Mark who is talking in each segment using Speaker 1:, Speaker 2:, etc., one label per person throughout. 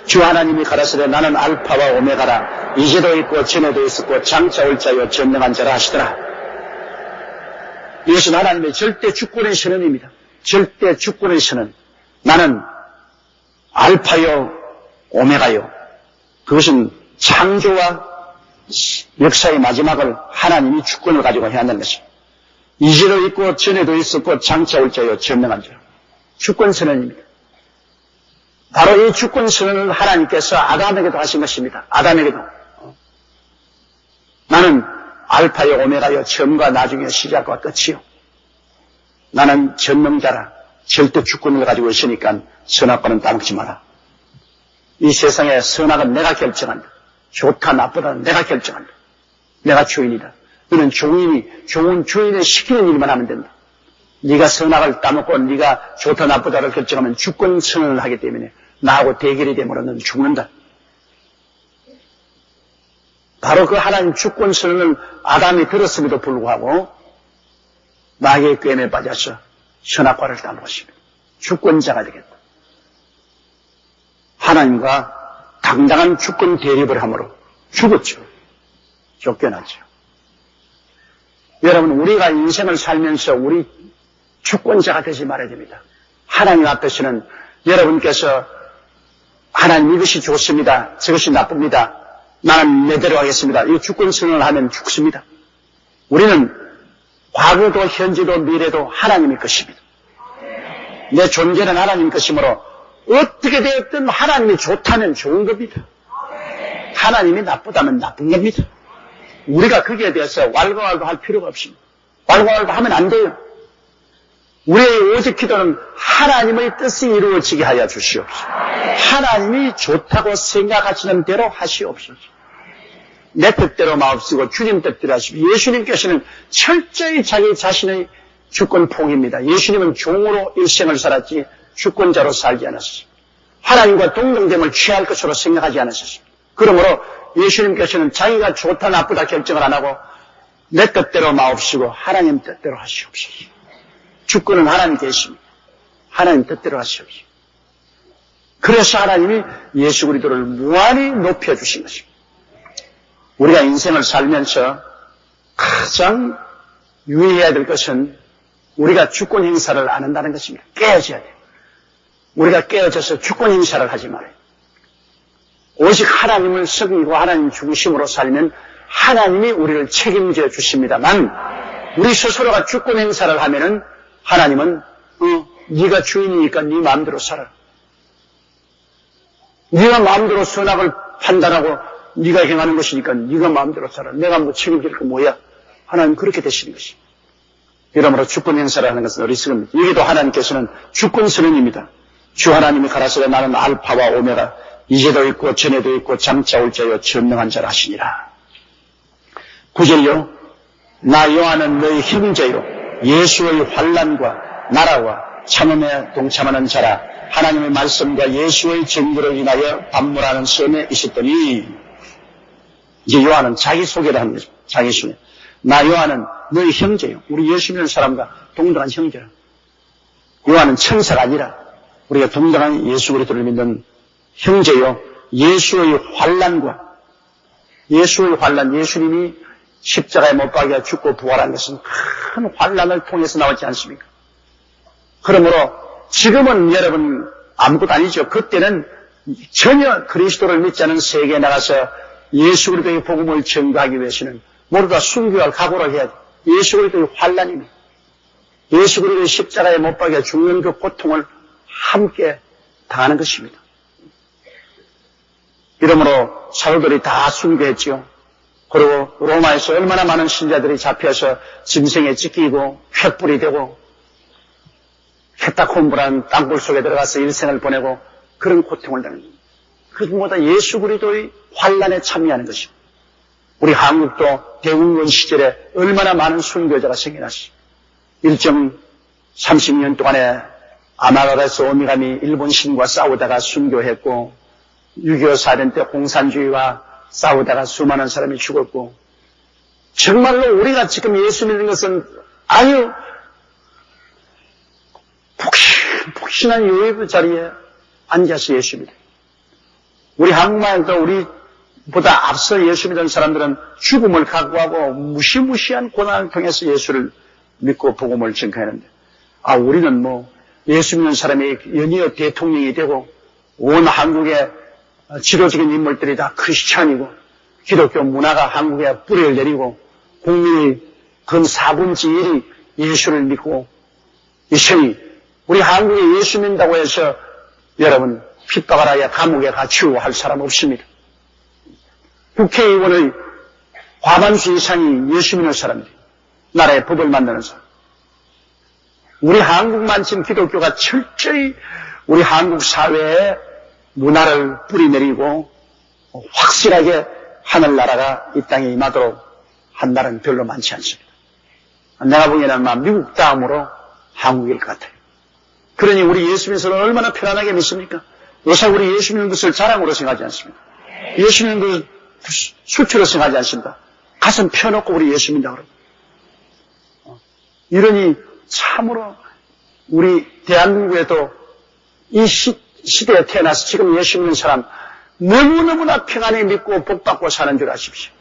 Speaker 1: 주 하나님이 가라사대 나는 알파와 오메가라. 이제도 있고 전에도 있었고 장차 올 자여 전능한 자라 하시더라. 이것은 하나님의 절대 주권의 선언입니다. 절대 주권의 선언. 나는 알파요 오메가요. 그것은 창조와 역사의 마지막을 하나님이 주권을 가지고 해야 한다는 것입니다. 이제도 있고 전에도 있었고 장차 올 자요 전능한 자. 주권 선언입니다. 바로 이 주권 선언을 하나님께서 아담에게도 하신 것입니다. 아담에게도. 나는 알파요 오메가요 처음과 나중에 시작과 끝이요. 나는 전능자라. 절대 주권을 가지고 있으니까 선악과는 따먹지 마라. 이 세상의 선악은 내가 결정한다. 좋다 나쁘다는 내가 결정한다. 내가 주인이다. 너는 종은 주인의 시키는 일만 하면 된다. 네가 선악을 따먹고 네가 좋다 나쁘다를 결정하면 주권 선언을 하기 때문에 나하고 대결이 되므로 너는 죽는다. 바로 그 하나님 주권 선언을 아담이 들었음에도 불구하고 마귀의 꾀에 빠져서 선악과를 따먹었습니다. 주권자가 되겠다. 하나님과 당당한 주권 대립을 함으로 죽었죠. 쫓겨났죠. 여러분, 우리가 인생을 살면서 우리 주권자가 되지 말아야 됩니다. 하나님 앞에서는 여러분께서 하나님 이것이 좋습니다. 저것이 나쁩니다. 나는 내대로 하겠습니다. 이 주권 선언을 하면 죽습니다. 우리는 과거도 현재도 미래도 하나님의 것입니다. 내 존재는 하나님 것이므로 어떻게 되었든 하나님이 좋다면 좋은 겁니다. 하나님이 나쁘다면 나쁜 겁니다. 우리가 거기에 대해서 왈가왈부 할 필요가 없습니다. 왈가왈부 하면 안 돼요. 우리의 오직 기도는 하나님의 뜻이 이루어지게 하여 주시옵소서. 하나님이 좋다고 생각하시는 대로 하시옵소서. 내 뜻대로 마옵시고 주님 뜻대로 하시옵소서. 예수님께서는 철저히 자기 자신의 주권 포기입니다. 예수님은 종으로 일생을 살았지 주권자로 살지 않았습니다. 하나님과 동등됨을 취할 것으로 생각하지 않았습니다. 그러므로 예수님께서는 자기가 좋다 나쁘다 결정을 안 하고 내 뜻대로 마옵시고 하나님 뜻대로 하시옵소서. 주권은 하나님 계십니다. 하나님 뜻대로 하시옵소서. 그래서 하나님이 예수 그리스도를 무한히 높여주신 것입니다. 우리가 인생을 살면서 가장 유의해야 될 것은 우리가 주권 행사를 안 한다는 것입니다. 깨어져야 돼요. 우리가 깨어져서 주권 행사를 하지 말아요. 오직 하나님을 섬기고 하나님 중심으로 살면 하나님이 우리를 책임져 주십니다만 우리 스스로가 주권 행사를 하면은 하나님은 네가 주인이니까 네 마음대로 살아. 네가 마음대로 선악을 판단하고 네가 행하는 것이니까 네가 마음대로 살아. 내가 뭐 책임질 거 뭐야. 하나님 그렇게 되시는 것입니다. 이러므로 주권 행사를 하는 것은 어리석습니다. 여기도 하나님께서는 주권 선언입니다. 주 하나님이 가라사대 나는 알파와 오메가 이제도 있고 전에도 있고 장차 올 자요 전능한 자라 하시니라. 9절요. 나 요한은 너희 형제요 예수의 환난과 나라와 참음에 동참하는 자라. 하나님의 말씀과 예수의 증거로 인하여 반물하는 섬에 있었더니 이제 요한은 자기 소개를 하는 거죠. 자기 소개. 나 요한은 너희 형제요. 우리 예수 믿는 사람과 동등한 형제라. 요한은 천사가 아니라 우리가 동등한 예수 그리스도를 믿는 형제요. 예수의 환난과 예수의 환난, 예수님이 십자가에 못 박혀 죽고 부활한 것은 큰 환난을 통해서 나오지 않습니까? 그러므로 지금은 여러분 아무것도 아니죠. 그때는 전혀 그리스도를 믿지 않은 세계에 나가서 예수 그리스도의 복음을 전가하기 위해서는 모두 다 순교할 각오를 해야 돼. 예수 그리스도의 환난입니다. 예수 그리스도의 십자가에 못 박혀 죽는 그 고통을 함께 당하는 것입니다. 이러므로 사도들이 다 순교했지요. 그리고 로마에서 얼마나 많은 신자들이 잡혀서 짐승에 찢기고 횃불이 되고 헤타콤브라는 땅굴 속에 들어가서 일생을 보내고 그런 고통을 당합니다. 그것보다 예수 그리스도의 환난에 참여하는 것입니다. 우리 한국도 대웅군 시절에 얼마나 많은 순교자가 생겨났어요. 1.30년 동안에 아마가라스 오미가미 일본 신과 싸우다가 순교했고 6.25 사변 때 공산주의와 싸우다가 수많은 사람이 죽었고 정말로 우리가 지금 예수 믿는 것은 아주 푹신한 요예부 자리에 앉아서 예수 믿어요. 우리 한국만도 우리보다 앞서 예수 믿는 사람들은 죽음을 각오하고 무시무시한 고난을 통해서 예수를 믿고 복음을 전가하는데, 우리는 예수 믿는 사람이 연이어 대통령이 되고 온 한국의 지도적인 인물들이 다 크리스찬이고 기독교 문화가 한국에 뿌리를 내리고 국민의 근 4분의 1이 예수를 믿고 있으니 우리 한국에 예수 믿는다고 해서 여러분 핍박을 하여 감옥에 갇히고 할 사람 없습니다. 국회의원의 과반수 이상이 예수 믿는 사람들이 나라의 법을 만드는 사람. 우리 한국만 지금 기독교가 철저히 우리 한국 사회에 문화를 뿌리내리고 확실하게 하늘나라가 이 땅에 임하도록 한 날은 별로 많지 않습니다. 내가 보기에는 미국 다음으로 한국일 것 같아요. 그러니 우리 예수 믿는 사람은 얼마나 편안하게 믿습니까? 요새 우리 예수 믿는 것을 자랑으로 생각하지 않습니다. 예수 믿는 것을 수치로 생각하지 않습니다. 가슴 펴놓고 우리 예수 믿는다고 그러고. 이러니 참으로 우리 대한민국에도 이 시대에 태어나서 지금 예수 믿는 사람 너무너무나 평안히 믿고 복받고 사는 줄 아십시오.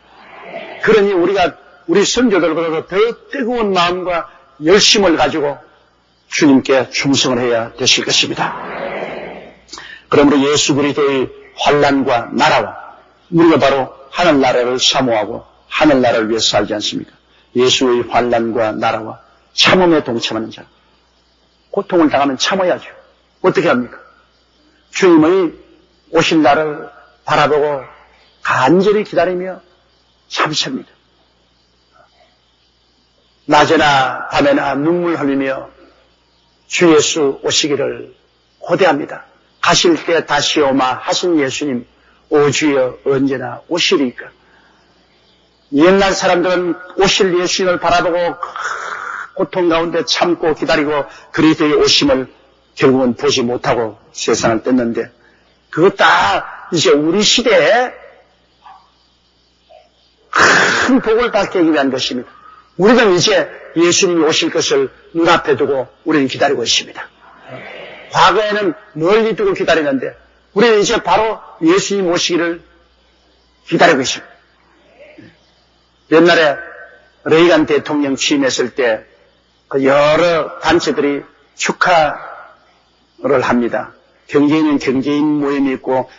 Speaker 1: 그러니 우리 선조들보다도 더 뜨거운 마음과 열심을 가지고 주님께 충성을 해야 되실 것입니다. 그러므로 예수 그리스도의 환난과 나라와 우리가 바로 하늘나라를 사모하고 하늘나라를 위해 살지 않습니까? 예수의 환난과 나라와 참음에 동참하는 자. 고통을 당하면 참아야죠. 어떻게 합니까? 주님의 오실 날을 바라보고 간절히 기다리며 참습니다. 낮에나 밤에나 눈물 흘리며 주 예수 오시기를 고대합니다. 가실 때 다시 오마 하신 예수님, 오 주여 언제나 오시리까. 옛날 사람들은 오실 예수님을 바라보고 고통 가운데 참고 기다리고 그리스도의 오심을 결국은 보지 못하고 세상을 떴는데, 그거 다 이제 우리 시대에 큰 복을 받기 위한 것입니다. 우리는 이제 예수님이 오실 것을 눈앞에 두고 우리는 기다리고 있습니다. 과거에는 멀리 두고 기다리는데 우리는 이제 바로 예수님 오시기를 기다리고 있습니다. 옛날에 레이간 대통령 취임했을 때 여러 단체들이 축하를 합니다. 경제인은 경제인 모임이 있고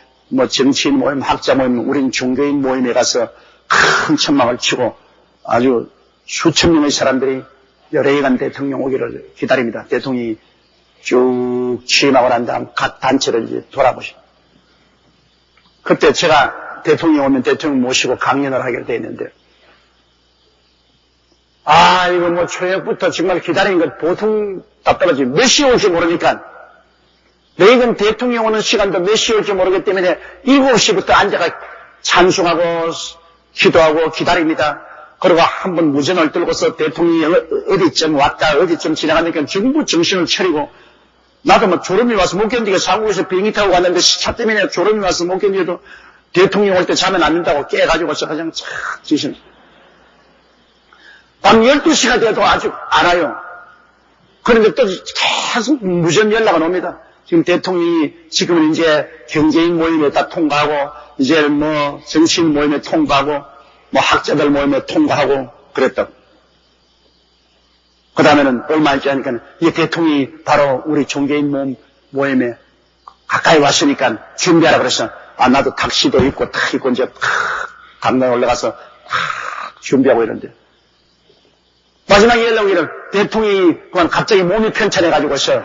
Speaker 1: 정치인 모임, 학자 모임, 우리는 종교인 모임에 가서 큰 천막을 치고 아주 수천 명의 사람들이 레이간 대통령 오기를 기다립니다. 대통령이 쭉 취임하고 난 다음 각 단체를 이제 돌아보시고, 그때 제가 대통령 오면 대통령 모시고 강연을 하기로 되어 있는데, 이거 초역부터 정말 기다리는 것 보통 답답하지. 몇 시에 올지 모르니까 레이건 대통령 오는 시간도 몇 시에 올지 모르기 때문에 7시부터 앉아가 찬송하고 기도하고 기다립니다. 그리고 한번 무전을 들고서 대통령이 어디쯤 왔다 어디쯤 지나가니까 전부 정신을 차리고, 나도 졸음이 와서 못 견디게 상국에서 비행기 타고 갔는데 시차 때문에 졸음이 와서 못 견디어도 대통령 올 때 자면 안 된다고 깨가지고서 그냥 착 지신. 밤 12시가 돼도 아직 안 와요. 그런데 또 계속 무전 연락은 옵니다. 지금 대통령이 지금은 이제 경제인 모임에 다 통과하고, 이제 정치인 모임에 통과하고, 학자들 모임에 통과하고 그랬다고. 그 다음에는 얼마 있지 않으니까 이 대통령이 바로 우리 종교인 모임에 가까이 왔으니까 준비하라 그래서 나도 탁시도 입고 탁 입고 이제 강당에 올라가서 준비하고 이러는데, 마지막에 연락 오기를 대통령이 그만 갑자기 몸이 편찮아가지고서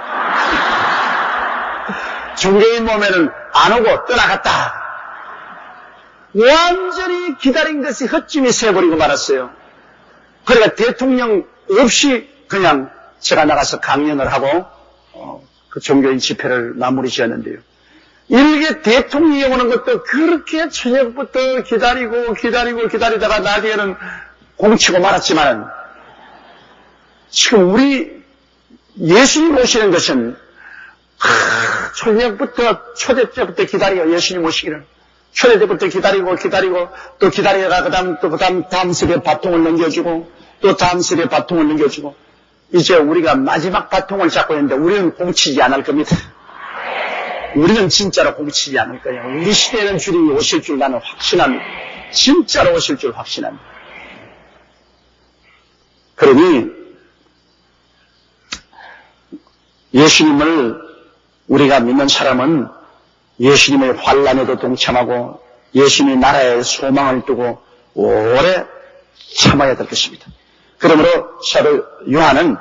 Speaker 1: 종교인 모임에는 안 오고 떠나갔다. 완전히 기다린 것이 헛짐이 새버리고 말았어요. 그러니까 대통령 없이 그냥 제가 나가서 강연을 하고 그 종교인 집회를 마무리 지었는데요. 이렇게 대통령이 오는 것도 그렇게 저녁부터 기다리다가 나중에는 공치고 말았지만, 지금 우리 예수님 오시는 것은 저녁부터 초대 때부터 기다려 예수님 오시기를. 초대 때부터 기다리고 또 기다리다가 그다음 다음 세대 바통을 넘겨주고 또 다음 세대 바통을 넘겨주고, 이제 우리가 마지막 바통을 잡고 있는데 우리는 공치지 않을 겁니다. 우리는 진짜로 공치지 않을 거야. 우리 시대에는 주님이 오실 줄 나는 확신합니다. 진짜로 오실 줄 확신합니다. 그러니 예수님을 우리가 믿는 사람은 예수님의 환난에도 동참하고 예수님의 나라에 소망을 두고 오래 참아야 될 것입니다. 그러므로 사도 요한은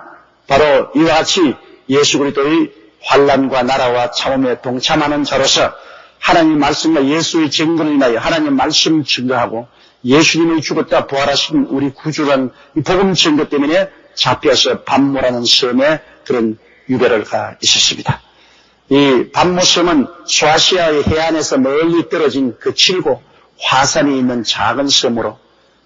Speaker 1: 바로 이와 같이 예수 그리스도의 환난과 나라와 참음에 동참하는 자로서 하나님 말씀과 예수의 증거를 인하여 하나님 말씀 증거하고 예수님의 죽었다 부활하신 우리 구주라는 이 복음 증거 때문에 잡혀서 반모라는 섬에 그런 유배를 가 있었습니다. 이 반모섬은 소아시아의 해안에서 멀리 떨어진 그 칠고 화산이 있는 작은 섬으로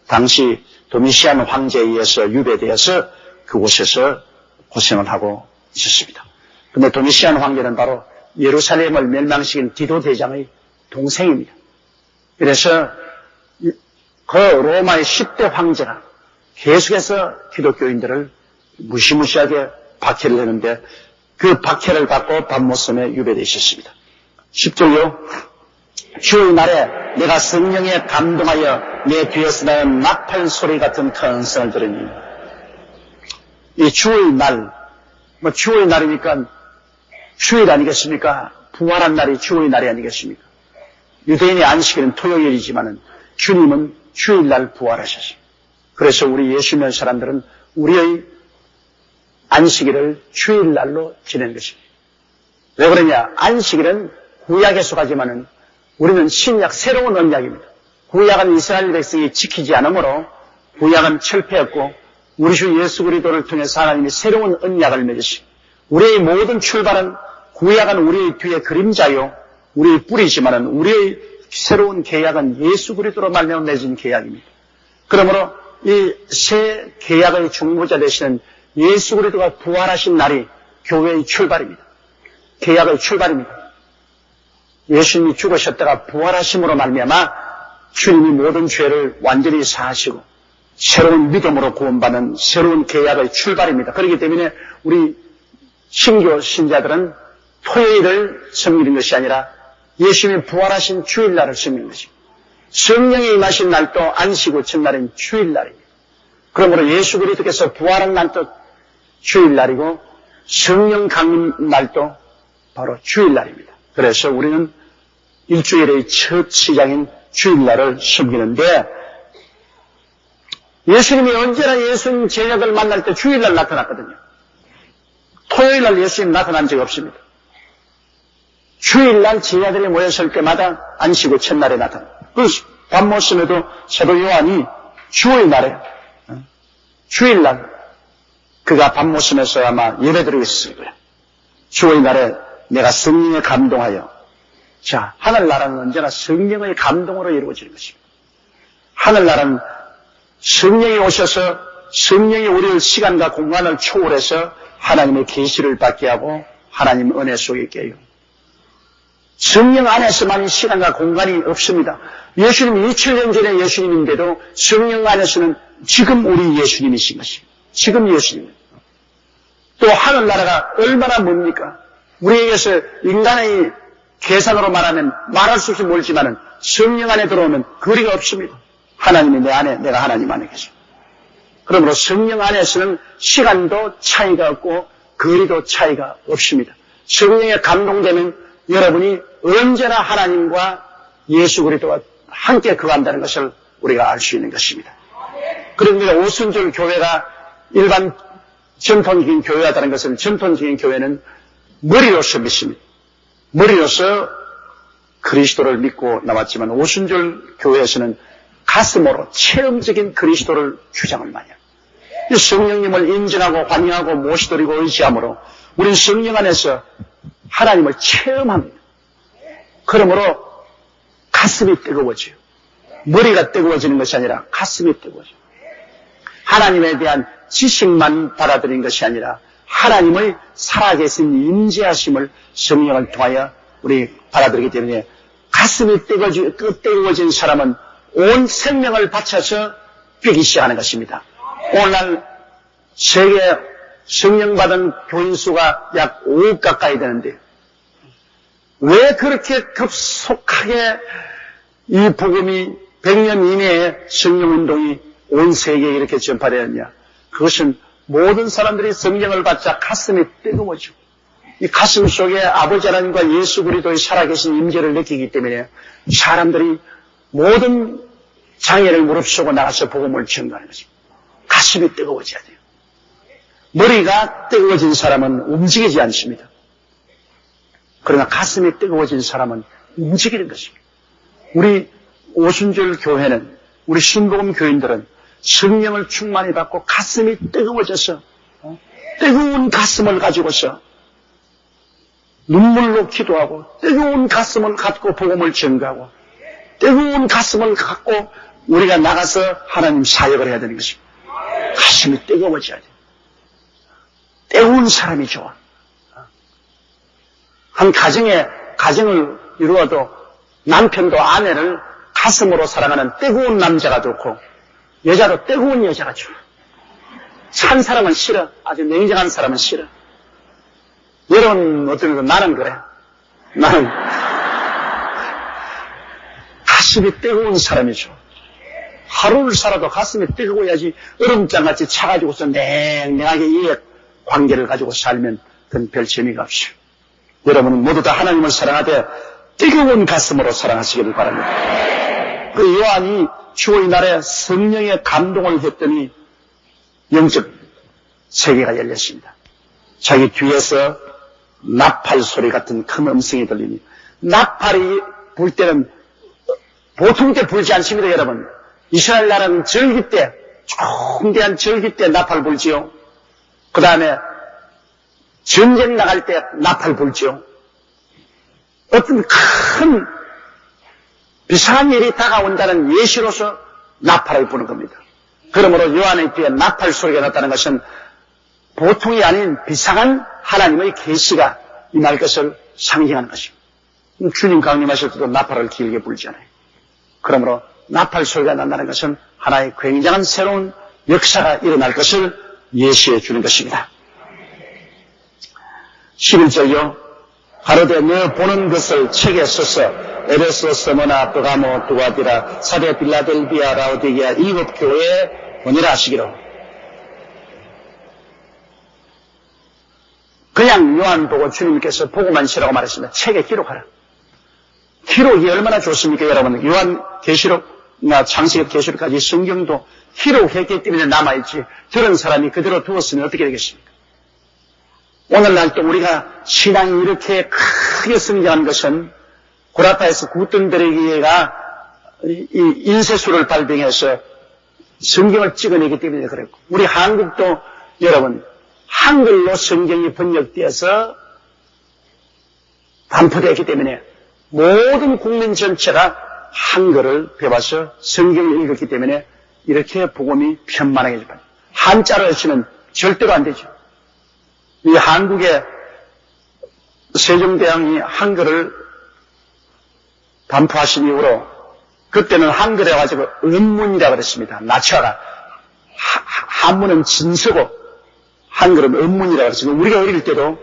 Speaker 1: 당시 도미시안 황제에 의해서 유배되어서 그곳에서 고생을 하고 있었습니다. 그런데 도미시안 황제는 바로 예루살렘을 멸망시킨 디도 대장의 동생입니다. 그래서 그 로마의 10대 황제가 계속해서 기독교인들을 무시무시하게 박해를 했는데 그 박해를 받고 반모섬에 유배되어 있었습니다. 10절요. 주의 날에 내가 성령에 감동하여 내 귀에서 나는 나팔 소리 같은 큰 성을 들으니 이 주의 날, 주의 날이니까 주일 아니겠습니까? 부활한 날이 주의 날이 아니겠습니까? 유대인의 안식일은 토요일이지만은 주님은 주일날 부활하셨습니다. 그래서 우리 예수 믿는 사람들은 우리의 안식일을 주일날로 지내는 것입니다. 왜 그러냐? 안식일은 구약에 속하지만은 우리는 신약 새로운 언약입니다. 구약은 이스라엘 백성이 지키지 않으므로 구약은 철폐했고 우리 주 예수 그리스도를 통해서 하나님이 새로운 언약을 맺으시고 우리의 모든 출발은 구약은 우리의 뒤에 그림자요 우리의 뿌리지만은 우리의 새로운 계약은 예수 그리스도로 말미암아 맺은 계약입니다. 그러므로 이 새 계약의 중보자 되시는 예수 그리스도가 부활하신 날이 교회의 출발입니다. 계약의 출발입니다. 예수님이 죽으셨다가 부활하심으로 말미암아 주님이 모든 죄를 완전히 사하시고 새로운 믿음으로 구원받는 새로운 계약의 출발입니다. 그렇기 때문에 우리 신교 신자들은 토요일을 섬기는 것이 아니라 예수님이 부활하신 주일날을 섬기는 것입니다. 성령이 임하신 날도 안식 후 첫날인 주일날입니다. 그러므로 예수 그리스도께서 부활한 날도 주일날이고 성령 강림 날도 바로 주일날입니다. 그래서 우리는 일주일의 첫 시작인 주일날을 섬기는데 예수님이 언제나 예수님 제자들 만날 때 주일날 나타났거든요. 토요일날 예수님 나타난 적이 없습니다. 주일날 제자들이 모였을 때마다 안식 후 첫날에 나타납니다. 그 반모섬에도 사도 요한이 주일날에 주일날 그가 반모섬에서 아마 예배드리고 있었을 거예요. 주일날에 내가 성령에 감동하여 자 하늘나라는 언제나 성령의 감동으로 이루어지는 것입니다. 하늘나라는 성령이 오셔서 성령이 우리를 시간과 공간을 초월해서 하나님의 계시를 받게 하고 하나님 은혜 속에 있게 해요. 성령 안에서만 시간과 공간이 없습니다. 예수님이 2000년 전에 예수님인데도 성령 안에서는 지금 우리 예수님이신 것입니다. 지금 예수님. 또 하늘나라가 얼마나 멉니까? 우리에게서 인간의 계산으로 말하면 말할 수 없이 멀지만은 성령 안에 들어오면 거리가 없습니다. 하나님이 내 안에, 내가 하나님 안에 계십니다. 그러므로 성령 안에서는 시간도 차이가 없고 거리도 차이가 없습니다. 성령에 감동되면 여러분이 언제나 하나님과 예수 그리스도와 함께 거한다는 것을 우리가 알 수 있는 것입니다. 그런데 오순절 교회가 일반 전통적인 교회라는 것은 전통적인 교회는 머리로서 믿습니다. 머리로서 그리스도를 믿고 나왔지만 오순절 교회에서는 가슴으로 체험적인 그리스도를 주장을 많이 합니다. 성령님을 인정하고 환영하고 모시드리고 의지함으로 우리는 성령 안에서 하나님을 체험합니다. 그러므로 가슴이 뜨거워져요. 머리가 뜨거워지는 것이 아니라 가슴이 뜨거워져요. 하나님에 대한 지식만 받아들인 것이 아니라 하나님의 살아계신 임재하심을 성령을 통하여 우리 받아들이기 때문에 가슴이 뜨거워진 사람은 온 생명을 바쳐서 뛰기 시작하는 것입니다. 오늘날 세계 성령 받은 교인 수가 약 5억 가까이 되는데 왜 그렇게 급속하게 이 복음이 100년 이내에 성령운동이 온 세계에 이렇게 전파되었냐? 그것은 모든 사람들이 성경을 받자 가슴이 뜨거워지고 이 가슴 속에 아버지 하나님과 예수 그리스도의 살아계신 임재를 느끼기 때문에 사람들이 모든 장애를 무릅쓰고 나가서 복음을 전가하는 것입니다. 가슴이 뜨거워져야 돼요. 머리가 뜨거워진 사람은 움직이지 않습니다. 그러나 가슴이 뜨거워진 사람은 움직이는 것입니다. 우리 오순절 교회는, 우리 신복음 교인들은 성령을 충만히 받고 가슴이 뜨거워져서 뜨거운 가슴을 가지고서 눈물로 기도하고 뜨거운 가슴을 갖고 복음을 전가하고 뜨거운 가슴을 갖고 우리가 나가서 하나님 사역을 해야 되는 것입니다. 가슴이 뜨거워져야 돼요. 뜨거운 사람이 좋아. 한 가정을 이루어도 남편도 아내를 가슴으로 사랑하는 뜨거운 남자가 좋고 여자도 뜨거운 여자가 좋아. 찬 사람은 싫어. 아주 냉정한 사람은 싫어. 여러분 어떤 거 나는 그래. 나는 가슴이 뜨거운 사람이 좋아. 하루를 살아도 가슴이 뜨거워야지 얼음장같이 차가지고서 냉랭하게 이 관계를 가지고 살면 그건 별 재미가 없어요. 여러분은 모두 다 하나님을 사랑하되 뜨거운 가슴으로 사랑하시기를 바랍니다. 그 요한이 추호의 날에 성령의 감동을 했더니 영적 세계가 열렸습니다. 자기 뒤에서 나팔 소리 같은 큰 음성이 들리니 나팔이 불 때는 보통 때 불지 않습니다, 여러분. 이스라엘 나라는 절기 때, 중대한 절기 때 나팔 불지요. 그 다음에 전쟁 나갈 때 나팔 불지요. 어떤 큰 비상한 일이 다가온다는 예시로서 나팔을 부는 겁니다. 그러므로 요한의 귀에 나팔 소리가 났다는 것은 보통이 아닌 비상한 하나님의 계시가 임할 것을 상징하는 것입니다. 주님 강림하실 때도 나팔을 길게 불잖아요. 그러므로 나팔 소리가 난다는 것은 하나의 굉장한 새로운 역사가 일어날 것을 예시해 주는 것입니다. 11절요. 가로되 너 보는 것을 책에 써서 에베소, 스무나, 쁘가모, 두아디라, 사데, 빌라델비아, 라오디게아 7 교회에 보내라 하시기로. 그냥 요한 보고 주님께서 보고만 시라고 말했습니다. 책에 기록하라. 기록이 얼마나 좋습니까, 여러분? 요한 계시록이나 창세기 계시록까지 성경도 기록했기 때문에 남아있지. 저런 사람이 그대로 두었으면 어떻게 되겠습니까? 오늘날도 우리가 신앙이 이렇게 크게 성장한 것은 구라파에서 구텐베르그가 인쇄술을 발명해서 성경을 찍어내기 때문에 그랬고, 우리 한국도 여러분 한글로 성경이 번역되어서 반포되었기 때문에 모든 국민 전체가 한글을 배워서 성경을 읽었기 때문에 이렇게 복음이 편만하게 됩니다. 한자로 해서는 절대로 안 되죠. 이 한국의 세종대왕이 한글을 반포하신 이후로 그때는 한글에 가지고 은문이라고 그랬습니다. 나치화가 한문은 진서고 한글은 은문이라고 그랬습니다. 우리가 어릴 때도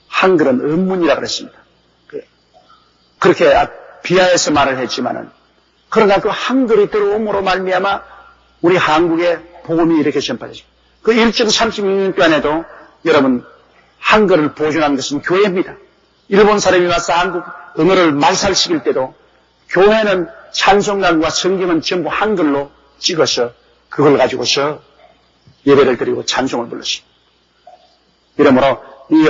Speaker 1: 한글은 은문이라고 그랬습니다. 그렇게 비하해서 말을 했지만은 그러나 그 한글이 들어옴으로 말미암아 우리 한국의 복음이 이렇게 전파되죠. 그 1.36년 동안에도 여러분 한글을 보존한 것은 교회입니다. 일본 사람이 와서 한국 언어를 말살시킬 때도 교회는 찬송단과 성경은 전부 한글로 찍어서 그걸 가지고서 예배를 드리고 찬송을 불렀습니다. 이러므로 이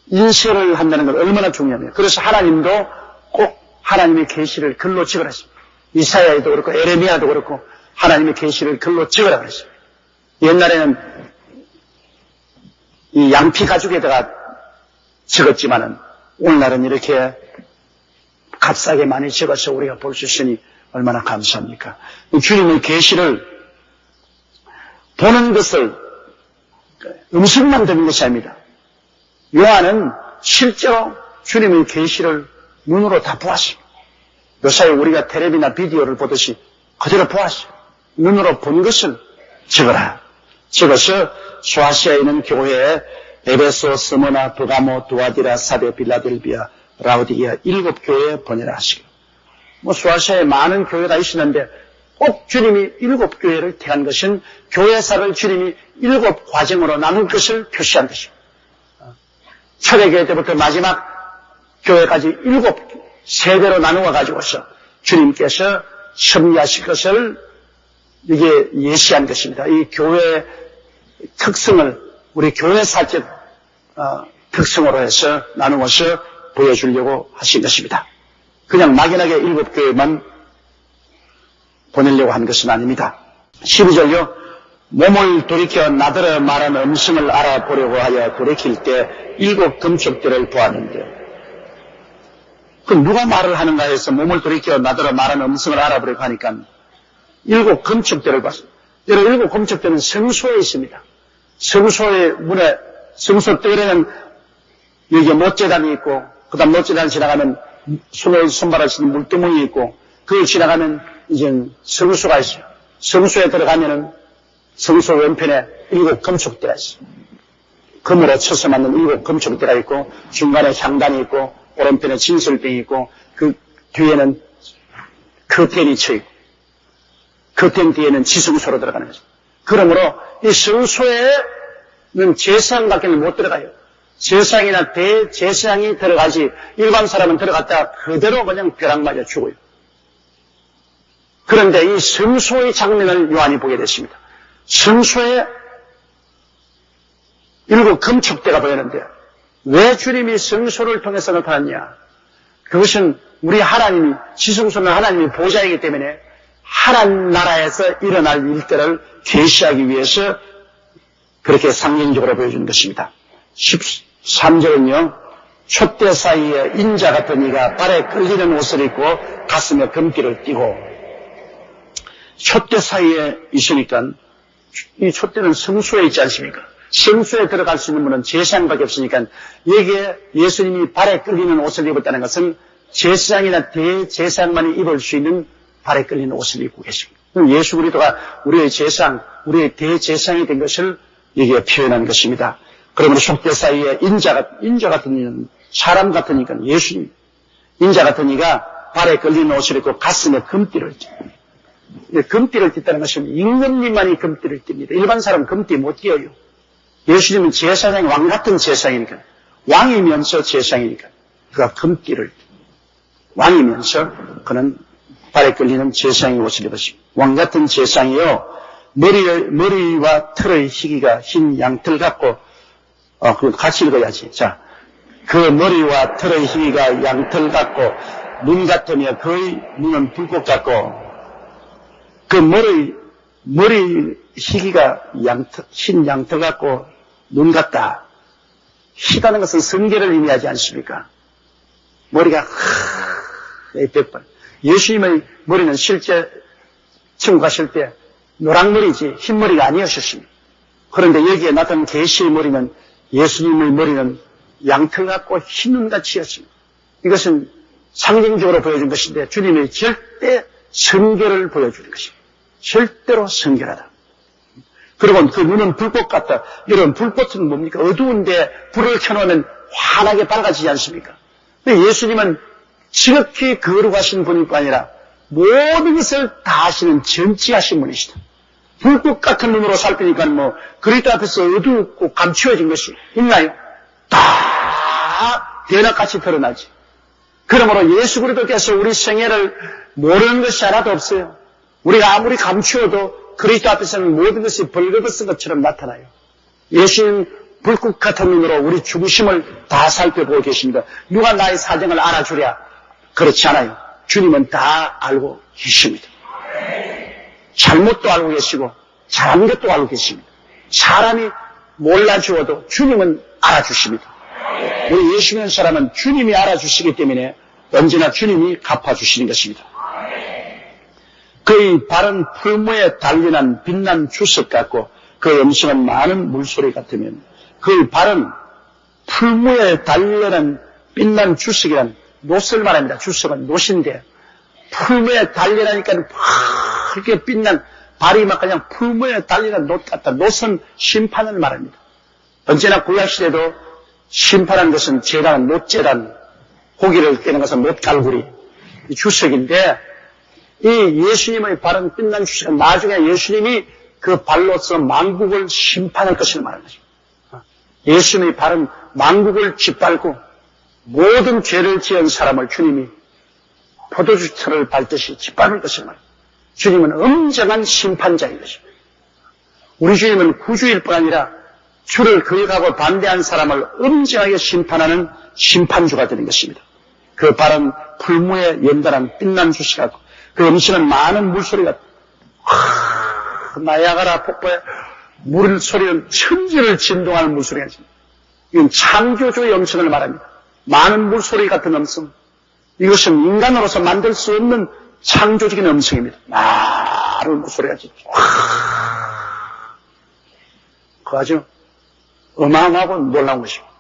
Speaker 1: 인쇄를 한다는 건 얼마나 중요합니까? 그래서 하나님도 꼭 하나님의 계시를 글로 찍으라 했습니다. 이사야에도 그렇고 에레미야도 그렇고 하나님의 계시를 글로 찍으라 그랬습니다. 옛날에는 이 양피 가죽에다가 적었지만은 오늘날은 이렇게 값싸게 많이 적어서 우리가 볼 수 있으니 얼마나 감사합니까? 주님의 계시를 보는 것을 음식만 듣는 것이 아닙니다. 요한은 실제로 주님의 계시를 눈으로 다 보았습니다. 요사이 우리가 텔레비나 비디오를 보듯이 그대로 보았어요. 눈으로 본 것을 적어라. 적어서 소아시아에 있는 교회에 에베소, 스무나, 쁘가모, 두아디라, 사데, 빌라델비아 라오디게아 7교회에 보내라 하시고, 수아시아에 많은 교회가 있었는데 꼭 주님이 7교회를 택한 것은 교회사를 주님이 7과정으로 나눌 것을 표시한 것입니다. 초대교회 때부터 마지막 교회까지 7세대로 나누어 가지고서 주님께서 섭리하실 것을 이게 예시한 것입니다. 이 교회의 특성을 우리 교회사적 특성으로 해서 나누어서 보여주려고 하신 것입니다. 그냥 막연하게 7교회만 보내려고 한 것은 아닙니다. 12절요. 몸을 돌이켜 나더러 말하는 음성을 알아보려고 하여 돌이킬 때 7 금축들을 보았는데, 그 누가 말을 하는가 해서 몸을 돌이켜 나더러 말하는 음성을 알아보려고 하니까 7 금축들을 봤습니다. 여러분, 7 금축들은 성소에 있습니다. 성소의 문에, 성소 뜰에는 여기에 못재단이 있고, 그 다음 못재단 지나가면 손을 손발을 쓰는 물두멍이 있고, 그걸 지나가면 이제 성소가 있어요. 성소에 들어가면은 성소 왼편에 7 금축대가 있어요. 금으로 쳐서 만든 7 금축대가 있고, 중간에 향단이 있고, 오른편에 진설병이 있고, 그 뒤에는 커튼이 쳐 있고, 커튼 뒤에는 지성소로 들어가는 거죠. 그러므로 이 성소에는 제사장밖에는 못 들어가요. 제사장이나 대제사장이 들어가지 일반 사람은 들어갔다가 그대로 그냥 벼락 맞아 죽어요. 그런데 이 성소의 장면을 요한이 보게 됐습니다. 성소에 7 금축대가 보이는데 왜 주님이 성소를 통해서 나타났냐? 그것은 우리 하나님이, 지성소는 하나님이 보좌이기 때문에 하나님 나라에서 일어날 일들을 계시하기 위해서 그렇게 상징적으로 보여주는 것입니다. 13절은요. 촛대 사이에 인자 같은 이가 발에 끌리는 옷을 입고 가슴에 금띠를 띠고, 촛대 사이에 있으니까 이 촛대는 성소에 있지 않습니까? 성소에 들어갈 수 있는 분은 제사장밖에 없으니까 여기에 예수님이 발에 끌리는 옷을 입었다는 것은 제사장이나 대제사장만이 입을 수 있는 발에 끌리는 옷을 입고 계십니다. 예수 그리스도가 우리의 제사장, 우리의 대제사장이 된 것을 여기에 표현한 것입니다. 그러므로 촛대 사이에 인자 같은 이는 사람 같으니까 예수님, 인자 같은 이가 발에 끌리는 옷을 입고 가슴에 금띠를 띠고, 금띠를 띠다는 것은 임금님만이 금띠를 띱니다. 일반 사람은 금띠 못 띄어요. 예수님은 제사장이 왕 같은 제사장이니까, 왕이면서 제사장이니까 그가 금띠를 왕이면서 그는 발에 끌리는 제사장의 옷을 입었습니다. 왕 같은 제사장이요, 머리와 털의 희기가 흰 양털 같고, 그거 같이 읽어야지. 자, 그 머리와 털의 희기가 양털 같고, 눈 같으며 그의 눈은 불꽃 같고, 그 머리 희기가 흰 양털 같고, 눈 같다. 희다는 것은 성결을 의미하지 않습니까? 머리가 백번. 예수님의 머리는 실제 지금 가실 때 노랑머리지 흰머리가 아니었습니다. 그런데 여기에 나타난 계시의 머리는, 예수님의 머리는 양털 같고 흰 눈같이였습니다. 이것은 상징적으로 보여준 것인데 주님의 절대 성결을 보여주는 것입니다. 절대로 성결하다. 그리고 그 눈은 불꽃 같다. 여러분, 불꽃은 뭡니까? 어두운데 불을 켜놓으면 환하게 밝아지지 않습니까? 근데 예수님은 지극히 거룩하신 분일 뿐 아니라 모든 것을 다 하시는 전지하신 분이시다. 불꽃 같은 눈으로 살피니까 그리스도 앞에서 어둡고 감추어진 것이 있나요? 다 대낮같이 드러나지. 그러므로 예수 그리스도께서 우리 생애를 모르는 것이 하나도 없어요. 우리가 아무리 감추어도 그리스도 앞에서는 모든 것이 벌거벗은 것처럼 나타나요. 예수님 불꽃 같은 눈으로 우리 중심을 다 살펴보고 계십니다. 누가 나의 사정을 알아주랴? 그렇지 않아요. 주님은 다 알고 계십니다. 잘못도 알고 계시고 잘한 것도 알고 계십니다. 사람이 몰라주어도 주님은 알아주십니다. 우리 예수 믿는 사람은 주님이 알아주시기 때문에 언제나 주님이 갚아주시는 것입니다. 그의 발은 풀무에 달린한 빛난 주석 같고 그의 음성은 많은 물소리 같으면, 그의 발은 풀무에 달려난 빛난 주석이란 노스를 말합니다. 주석은 노신데 풀무에 달려나니까 밝게 빛난 발이 막 그냥 풀무에 달리는 노 같다. 노선 심판을 말합니다. 언제나 구약시대도 심판한 것은 재단, 노재단, 고기를 떼는 것은 못갈구리, 주석인데, 이 예수님의 발은 빛난 주석, 나중에 예수님이 그 발로서 만국을 심판할 것을 말하는 것입니다. 예수님의 발은 만국을 짓밟고 모든 죄를 지은 사람을 주님이 포도주처를 밟듯이 짓밟을 것을 말합니다. 주님은 엄정한 심판자인 것입니다. 우리 주님은 구주일 뿐 아니라 주를 거역하고 반대한 사람을 엄정하게 심판하는 심판주가 되는 것입니다. 그 발은 풀무에 연단한 빛난 주시가 그 음식은 많은 물소리가 나야가라 폭포의 물소리는 천지를 진동하는 물소리가 있습니다. 이건 창조주의 음성을 말합니다. 많은 물소리 같은 음성. 이것은 인간으로서 만들 수 없는 창조적인 음성입니다. 많은 물소리가 있죠. 그 아주 어마어마하고 놀라운 것입니다.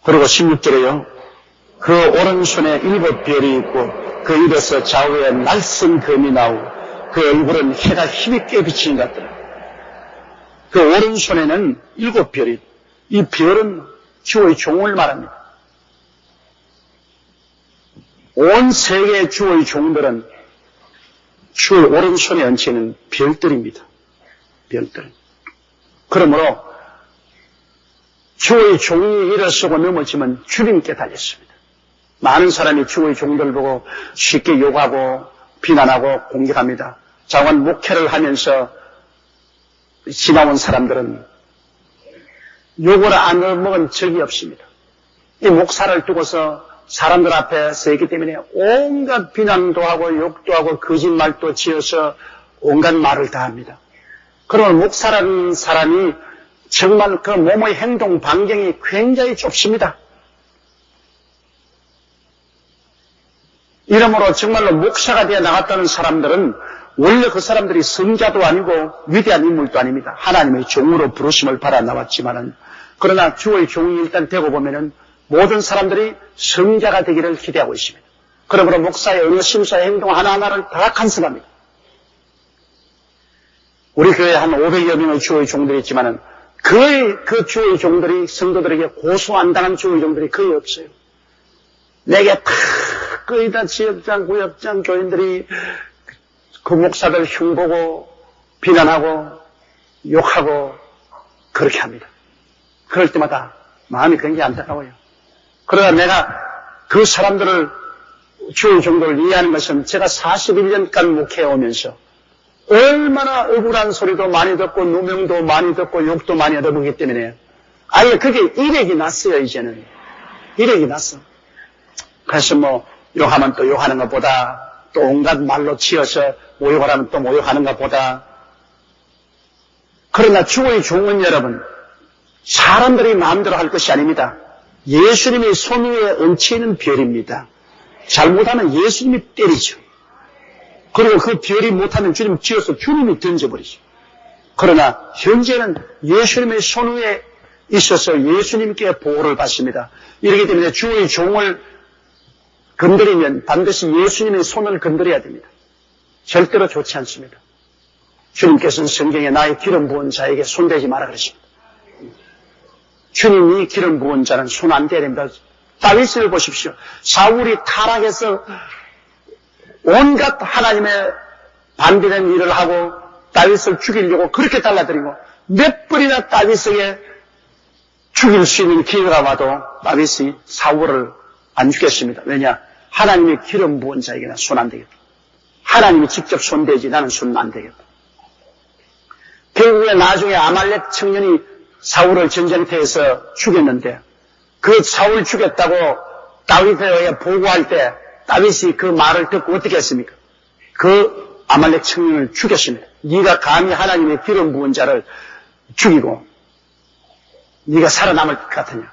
Speaker 1: 그리고 16절에요. 그 오른손에 7 별이 있고 그 입에서 좌우에 날선 검이 나오고 그 얼굴은 해가 힘있게 비치는 것 같더라. 그 오른손에는 7 별이, 이 별은 주의 종을 말합니다. 온 세계의 주의 종들은 주의 오른손에 얹혀 있는 별들입니다. 별들. 그러므로 주의 종이 일어서고 넘어지면 주님께 달렸습니다. 많은 사람이 주의 종들 보고 쉽게 욕하고 비난하고 공격합니다. 자관 목회를 하면서 지나온 사람들은 욕을 안 먹은 적이 없습니다. 이 목사를 두고서 사람들 앞에 서있기 때문에 온갖 비난도 하고 욕도 하고 거짓말도 지어서 온갖 말을 다 합니다. 그러면 목사라는 사람이 정말 그 몸의 행동 반경이 굉장히 좁습니다. 이러므로 정말로 목사가 되어 나갔다는 사람들은 원래 그 사람들이 성자도 아니고 위대한 인물도 아닙니다. 하나님의 종으로 부르심을 받아 나왔지만은, 그러나 주의 종이 일단 되고 보면은 모든 사람들이 성자가 되기를 기대하고 있습니다. 그러므로 목사의 어느 심사의 행동 하나하나를 다 간섭합니다. 우리 교회에 한 500여 명의 주의 종들이 있지만은 거의 그 주의 종들이 성도들에게 고소 안 당한 주의 종들이 거의 없어요. 내게 거의 다 지역장, 구역장 교인들이 그 목사들 흉보고 비난하고 욕하고 그렇게 합니다. 그럴 때마다 마음이 굉장히 안타까워요. 그러나 내가 그 사람들을 주의 종들을 이해하는 것은 제가 41년간 목회해오면서 얼마나 억울한 소리도 많이 듣고 누명도 많이 듣고 욕도 많이 들어보기 때문에 아예 그게 일액이 났어요. 이제는 일액이 났어. 그래서 뭐 욕하면 또 욕하는 것보다 또 온갖 말로 치어서 모욕을 하면 또 모욕하는 것보다. 그러나 주의 종은 여러분 사람들이 마음대로 할 것이 아닙니다. 예수님의 손 위에 얹혀 있는 별입니다. 잘못하면 예수님이 때리죠. 그리고 그 별이 못하면 주님 쥐어서 주님이 던져버리죠. 그러나 현재는 예수님의 손 위에 있어서 예수님께 보호를 받습니다. 이렇기 때문에 주의 종을 건드리면 반드시 예수님의 손을 건드려야 됩니다. 절대로 좋지 않습니다. 주님께서는 성경에 나의 기름 부은 자에게 손대지 마라 그러십니다. 주님이 기름 부은 자는 손 안 대야 됩니다. 다윗을 보십시오. 사울이 타락해서 온갖 하나님의 반대된 일을 하고 다윗을 죽이려고 그렇게 달라들이고 몇 번이나 다윗에게 죽일 수 있는 기회가 와도 다윗이 사울을 안 죽였습니다. 왜냐? 하나님의 기름 부은 자에게는 손 안 되겠다. 하나님이 직접 손대지 나는 손 안 되겠다. 결국에 나중에 아말렉 청년이 사울을 전쟁터에서 죽였는데 그 사울 죽였다고 다윗에 의해 보고할 때 다윗이 그 말을 듣고 어떻게 했습니까? 그 아말렉 청년을 죽였습니다. 네가 감히 하나님의 기름 부은 자를 죽이고 네가 살아남을 것 같으냐.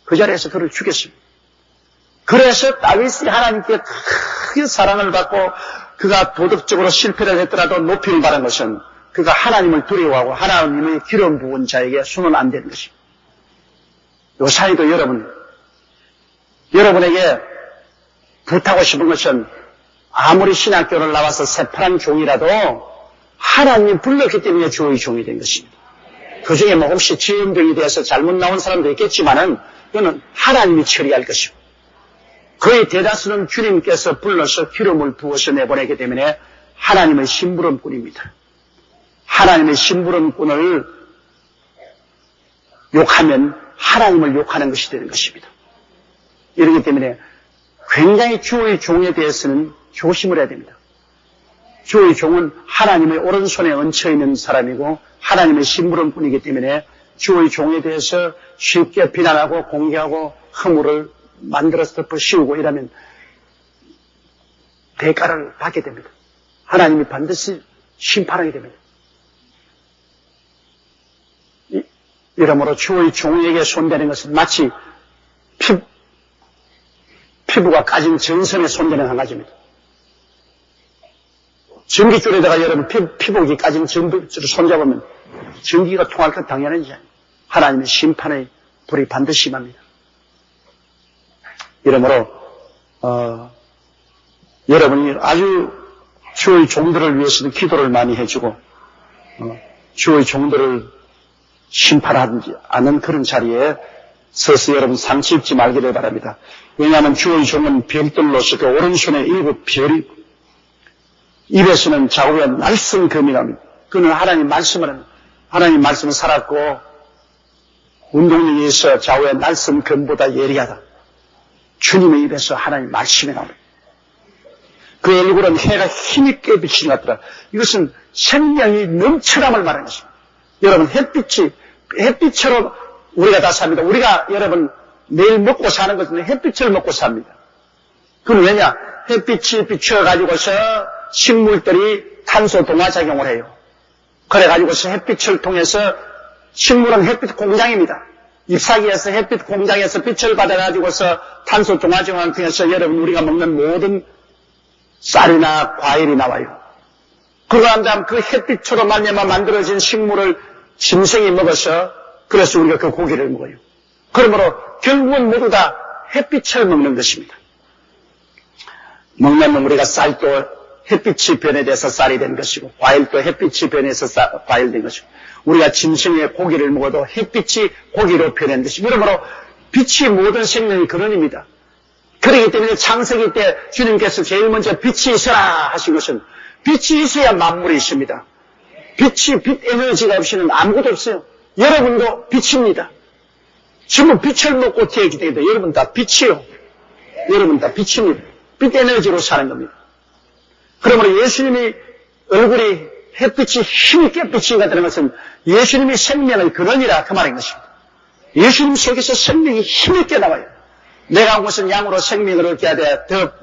Speaker 1: 그 자리에서 그를 죽였습니다. 그래서 다윗이 하나님께 크게 사랑을 받고 그가 도덕적으로 실패를 했더라도 높임을 받은 것은 그가 하나님을 두려워하고 하나님의 기름 부은 자에게 손은 안 되는 것입니다. 요사이도 여러분에게 부탁하고 싶은 것은 아무리 신학교를 나와서 새파란 종이라도 하나님이 불렀기 때문에 주의 종이 된 것입니다. 그 중에 뭐 혹시 지연병이 돼서 잘못 나온 사람도 있겠지만은 그거는 하나님이 처리할 것이고 거의 대다수는 주님께서 불러서 기름을 부어서 내보내기 때문에 하나님의 심부름꾼입니다. 하나님의 심부름꾼을 욕하면 하나님을 욕하는 것이 되는 것입니다. 이렇기 때문에 굉장히 주의 종에 대해서는 조심을 해야 됩니다. 주의 종은 하나님의 오른손에 얹혀있는 사람이고 하나님의 심부름꾼이기 때문에 주의 종에 대해서 쉽게 비난하고 공개하고 허물을 만들어서 덮어씌우고 이러면 대가를 받게 됩니다. 하나님이 반드시 심판하게 됩니다. 이러므로 주의 종에게 손대는 것은 마치 피부가 까진 전선에 손대는 한 가지입니다. 전기줄에다가 여러분 피복이 까진 전기줄을 손잡으면 전기가 통할 것 당연하지. 하나님의 심판의 불이 반드시 임합니다. 이러므로 여러분이 아주 주의 종들을 위해서는 기도를 많이 해주고 주의 종들을 심판하지 않는 그런 자리에 서서 여러분 상처 입지 말기를 바랍니다. 왜냐하면 주의 종은 별들로서 그 오른손에 7별이 입에서는 좌우에 날쌘 검이 나옵니다. 그는 하나님 말씀을 살았고 운동력에 있어 좌우에 날쌘 검보다 예리하다. 주님의 입에서 하나님 말씀이 나옵니다. 그 얼굴은 해가 힘있게 비치는 것 같더라. 이것은 생명이 넘쳐남을 말하는 것입니다. 여러분 햇빛으로 우리가 다 삽니다. 우리가 여러분 매일 먹고 사는 것은 햇빛을 먹고 삽니다. 그건 왜냐? 햇빛이 비추어가지고서 식물들이 탄소 동화작용을 해요. 그래가지고서 햇빛을 통해서 식물은 햇빛 공장입니다. 잎사귀에서 햇빛 공장에서 빛을 받아가지고서 탄소 동화작용을 통해서 여러분 우리가 먹는 모든 쌀이나 과일이 나와요. 그러한 다음 그 햇빛으로 말미암아 만들어진 식물을 짐승이 먹어서 그래서 우리가 그 고기를 먹어요. 그러므로 결국은 모두 다 햇빛을 먹는 것입니다. 먹는 우리가 쌀도 햇빛이 변해돼서 쌀이 된 것이고 과일도 햇빛이 변해서 과일 된 것이고 우리가 짐승의 고기를 먹어도 햇빛이 고기로 변한 것이고 그러므로 빛이 모든 생명의 근원입니다. 그렇기 때문에 창세기 때 주님께서 제일 먼저 빛이 있어라 하신 것은 빛이 있어야 만물이 있습니다. 빛 에너지가 없이는 아무것도 없어요. 여러분도 빛입니다. 전부 빛을 먹고 태어나기 때문에 여러분 다 빛이요. 여러분 다 빛입니다. 빛 에너지로 사는 겁니다. 그러므로 예수님이 얼굴이 햇빛이 힘있게 비친 것 같다는 것은 예수님이 생명의 근원이라 그 말인 것입니다. 예수님 속에서 생명이 힘있게 나와요. 내가 온 것은 양으로 생명을 얻게 하되 더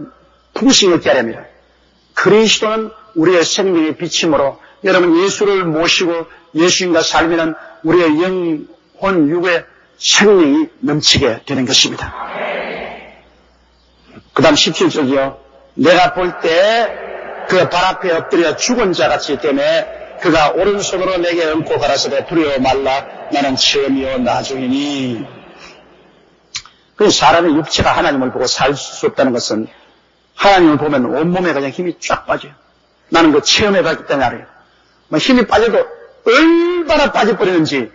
Speaker 1: 풍성히 얻게 하렵니다. 그리스도는 우리의 생명의 빛이므로 여러분 예수를 모시고 예수님과 살면 우리의 영혼 육의 생명이 넘치게 되는 것입니다. 그 다음 17절이요. 내가 볼 때 그 발 앞에 엎드려 죽은 자같이 때문에 그가 오른손으로 내게 얹고 가라사대 두려워 말라 나는 처음이요 나중이니. 그 사람의 육체가 하나님을 보고 살 수 없다는 것은 하나님을 보면 온몸에 그냥 힘이 쫙 빠져요. 나는 그 체험해봤기 때문에 알아요. 힘이 빠져도 얼마나 빠져버리는지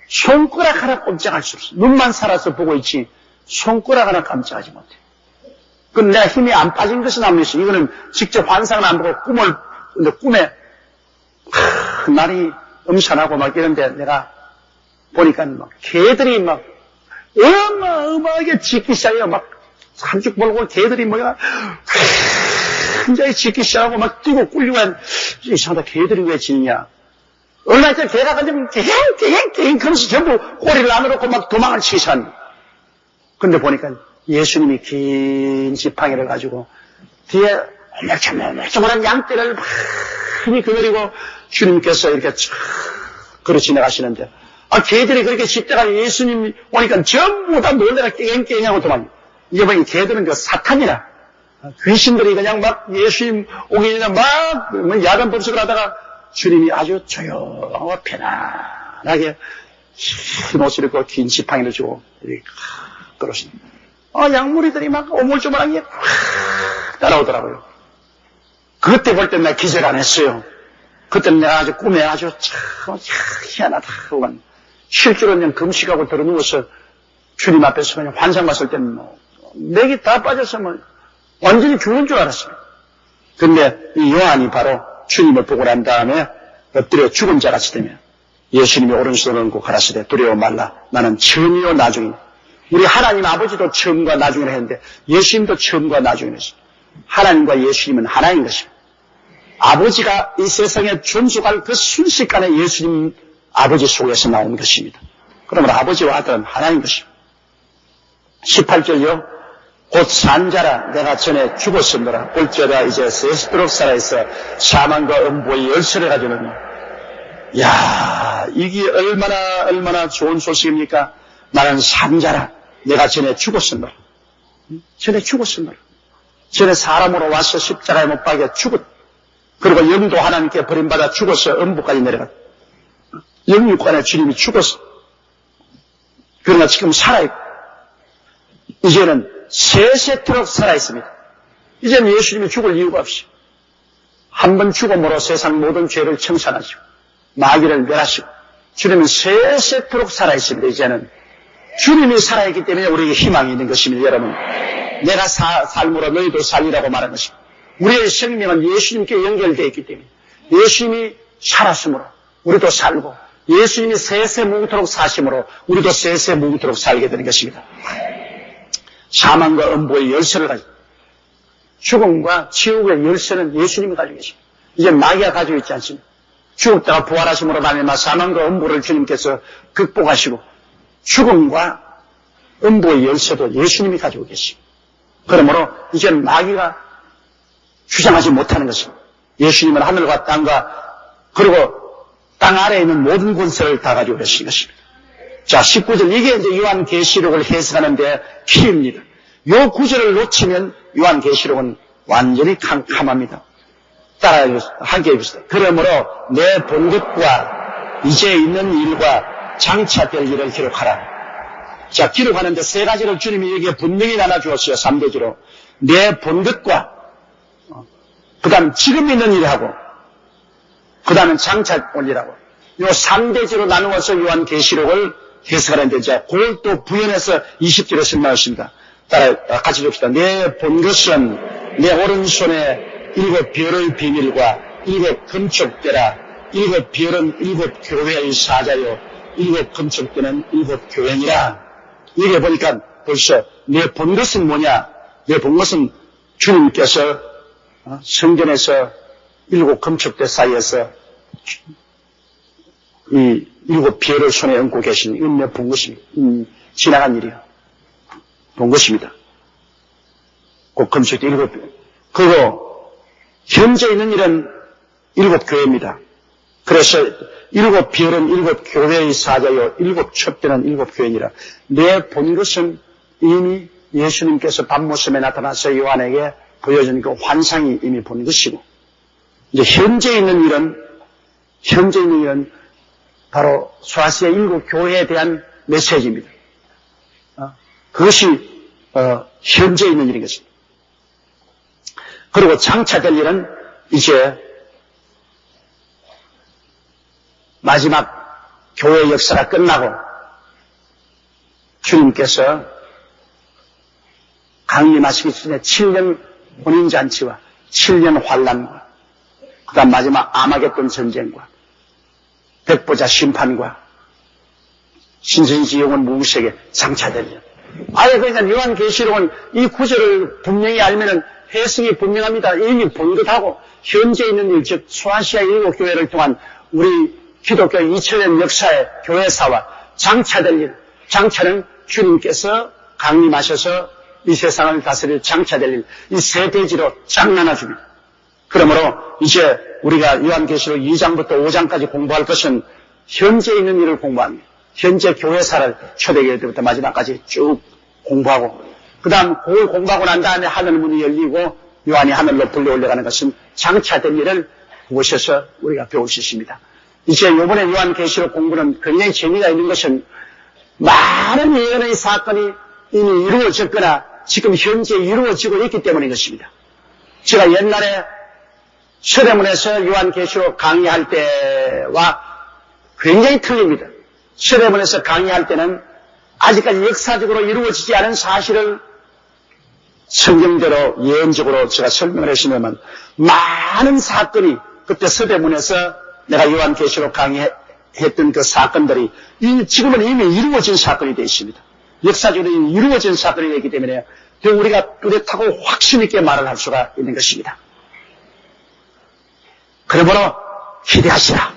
Speaker 1: 손가락 하나 꼼짝할 수 없어요. 눈만 살아서 보고 있지 손가락 하나 깜짝하지 못해. 그건 내가 힘이 안 빠진 것은 아니지. 이거는 직접 환상을 안 보고 근데 꿈에 날이 음산하고 막 이런데 내가 보니까 막 개들이 막 어마어마하게 짖기 시작해요. 막 한쪽 몰고 개들이 뭐야 굉장히 짖기 시작하고 막 뛰고 꿀리고 이상하다. 개들이 왜 짖냐. 얼마 전에 개가 가지고 갱 그러면서 전부 꼬리를 안 놓고 막 도망을 치선. 근데 보니까 예수님이 긴 지팡이를 가지고 뒤에 멀쩡한 양떼를 많이 그리고 주님께서 이렇게 쫙 걸어 지나가시는데 개들이 그렇게 짖다가 예수님이 오니까 전부 다 놀래가 깽깽하고 도망. 이게 뭐냐 개들은 그 사탄이라 귀신들이 그냥 막 예수님 오기 전에 막 야단 법석을 하다가 주님이 아주 조용하고 편안하게 흰 옷을 입고 긴 지팡이를 주고 이렇게 걸으십니다. 양무리들이 막 오물조물하게 따라오더라고요. 그때 볼 때 내가 기절 안 했어요. 그때는 내가 아주 꿈에 아주 참 희한하다. 실제로 그냥 금식하고 들어누워서 주님 앞에서 그냥 환상 봤을 때는 맥이 다 빠져서 완전히 죽는 줄 알았어요. 근데 이 요한이 바로 주님을 보고 난 다음에 엎드려 죽은 자같이 되면 예수님이 오른손을 얹고 가라사대 두려워 말라. 나는 처음이요 나중이니. 우리 하나님 아버지도 처음과 나중이라 했는데 예수님도 처음과 나중이라 했습니다. 하나님과 예수님은 하나인 것입니다. 아버지가 이 세상에 존속할 그 순식간에 예수님 아버지 속에서 나온 것입니다. 그러므로 아버지와 아들은 하나인 것입니다. 18절요. 곧 산자라 내가 전에 죽었음더라. 볼지어다 이제 세시도록 살아있어 사망과 음보의 열쇠를 가지는. 야, 이게 얼마나 좋은 소식입니까? 나는 산자라 내가 전에 죽었음더라. 전에 죽었음더라. 전에 사람으로 와서 십자가에 못 박여 죽었. 그리고 영도 하나님께 버림받아 죽어서 음부까지 내려갔다. 영육간에 주님이 죽었어. 그러나 지금 살아있고 이제는 세세토록 살아있습니다. 이제는 예수님이 죽을 이유가 없이 한 번 죽음으로 세상 모든 죄를 청산하시고 마귀를 멸하시고 주님은 세세토록 살아있습니다. 이제는 주님이 살아있기 때문에 우리에게 희망이 있는 것입니다. 여러분, 내가 삶으로 너희도 살리라고 말한 것입니다. 우리의 생명은 예수님께 연결되어 있기 때문에 예수님이 살았으므로 우리도 살고 예수님이 세세 뭉토록 사심으로 우리도 세세 뭉토록 살게 되는 것입니다. 사망과 음보의 열쇠를 가지고 죽음과 지옥의 열쇠는 예수님이 가지고 계십니다. 이제 마귀가 가지고 있지 않습니다. 죽었다가 부활하심으로 말미암아 사망과 음보를 주님께서 극복하시고 죽음과 음보의 열쇠도 예수님이 가지고 계십니다. 그러므로 이제 마귀가 주장하지 못하는 것입니다. 예수님은 하늘과 땅과 그리고 땅 아래에 있는 모든 권세를 다 가지고 계신 것입니다. 자, 19절 이게 이제 요한계시록을 해석하는데 키입니다. 요 구절을 놓치면 요한계시록은 완전히 캄캄합니다. 따라 하게 해주세요. 그러므로 내 본 것과 이제 있는 일과 장차될 일을 기록하라. 자, 기록하는데 세 가지를 주님이 여기에 분명히 나눠주었어요. 3대지로. 내 본 것과 그 다음 지금 있는 일하고 그 다음은 장차 올 일하고 요 3대지로 나누어서 요한계시록을 해석하는데 자, 그걸 또 부연해서 20절에 설명하십니다. 따라 같이 봅시다. 내 본 것은 내 오른손에 7 별의 비밀과 7 금촉대라. 7 별은 7 교회의 사자요 7 금촉대는 7 교회니라. 이게 보니까 벌써 내 본 것은 뭐냐? 내 본 것은 주님께서 성전에서 7 금촉대 사이에서 이 7 별을 손에 얹고 계신 내 본 것입니다. 지나간 일이요. 본 것입니다. 그 금촉대 7별. 그리고 현재 있는 일은 7 교회입니다. 그래서 7 별은 7 교회의 사자요 7 첩대는 7 교회니라. 내 본 것은 이미 예수님께서 밤모습에 나타나서 요한에게 보여준 그 환상이 이미 본 것이고 이제 현재 있는 일은 바로 소아시아 7 교회에 대한 메시지입니다. 그것이 현재 있는 일인 것입니다. 그리고 장차될 일은 이제 마지막 교회 역사가 끝나고 주님께서 강림하시기 전에 7년 혼인잔치와 7년 환란과 그 다음 마지막 아마겟돈 전쟁과 백보자 심판과 신성시 영원 무색에 장차될 일. 아예 그러니까 요한계시록은 이 구절을 분명히 알면은 해석이 분명합니다. 이미 본 것하고 현재 있는 일, 즉 소아시아 7 교회를 통한 우리 기독교 2000년 역사의 교회사와 장차될 일, 장차는 주님께서 강림하셔서 이 세상을 다스릴 장차될 일, 이 세 대지로 쫙 나눠줍니다. 그러므로 이제 우리가 요한계시록 2장부터 5장까지 공부할 것은 현재 있는 일을 공부합니다. 현재 교회사를 초대교회 때부터 마지막까지 쭉 공부하고 그 다음 그걸 공부하고 난 다음에 하늘문이 열리고 요한이 하늘로 불려 올라가는 것은 장차될 일을 보셔서 우리가 배울 수 있습니다. 이제 이번에 요한계시록 공부는 굉장히 재미가 있는 것은 많은 예언의 사건이 이미 이루어졌거나 지금 현재 이루어지고 있기 때문인 것입니다. 제가 옛날에 서대문에서 요한계시록 강의할 때와 굉장히 틀립니다. 서대문에서 강의할 때는 아직까지 역사적으로 이루어지지 않은 사실을 성경대로 예언적으로 제가 설명을 했으면 많은 사건이 그때 서대문에서 내가 요한계시록 강의했던 그 사건들이 지금은 이미 이루어진 사건이 되어 있습니다. 역사적으로 이루어진 사건이 되기 때문에 우리가 뚜렷하고 확신 있게 말을 할 수가 있는 것입니다. 그러므로 기대하시라.